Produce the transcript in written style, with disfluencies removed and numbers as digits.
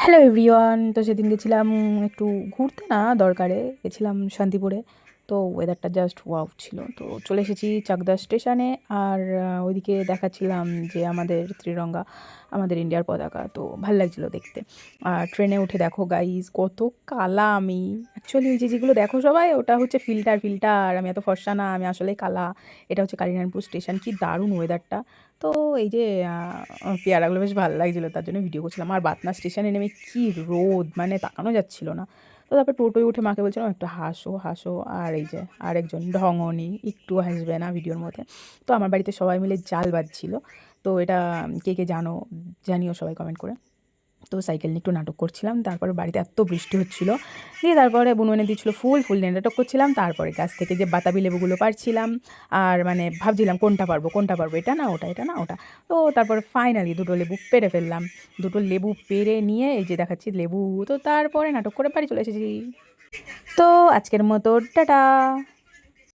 Hello everyone. তো সেদিন গেছিলাম একটু ঘুরতে, না দরকারে গেছিলাম শান্তিপুরে। তো ওয়েদারটা জাস্ট ওয়াও ছিল। তো চলে এসেছি চাকদা স্টেশনে। আর ওইদিকে দেখাচ্ছিলাম যে আমাদের ত্রিরঙ্গা, আমাদের ইন্ডিয়ার পতাকা। তো ভাল লাগছিলো দেখতে। আর ট্রেনে উঠে দেখো গাইজ কত কালা আমি। অ্যাকচুয়ালি ওই যে যেগুলো দেখো সবাই, ওটা হচ্ছে ফিল্টার ফিল্টার, আমি এত ফর্সা না, আমি আসলেই কালা। এটা হচ্ছে কালিনারপুর স্টেশন। কি দারুণ ওয়েদারটা। তো এই যে পেয়ারাগুলো বেশ ভালো লাগছিলো, তার জন্য ভিডিও করছিলাম। আর বাতনা স্টেশনে নেমে কি রোদ, মানে তাকানো যাচ্ছিল না। তো তারপর টোটোয় উঠে মাকে বলছিলাম একটু হাসো হাসো। আর এই যে আরেকজন ঢঙনি, একটু হাসবে না ভিডিওর মধ্যে। তো আমার বাড়িতে সবাই মিলে জাল বাজছিল। তো এটা কে কে জানো জানিও সবাই কমেন্ট করে। তো সাইকেল নিয়ে একটু নাটক করছিলাম। তারপরে বাড়িতে এত বৃষ্টি হচ্ছিল, দিয়ে তারপরে বুনু এনে দিয়েছিলো ফুল ফুল নিয়ে নাটক করছিলাম। তারপরে গাছ থেকে যে বাতাবি লেবুগুলো পারছিলাম। আর মানে ভাবছিলাম কোনটা পারবো, এটা না ওটা, এটা না ওটা। তো তারপরে ফাইনালি দুটো লেবু পেড়ে ফেললাম। দুটো লেবু পেড়ে নিয়ে এই যে দেখাচ্ছি লেবু। তো তারপরে নাটক করে বাড়ি চলে এসেছি। তো আজকের মতো টাটা।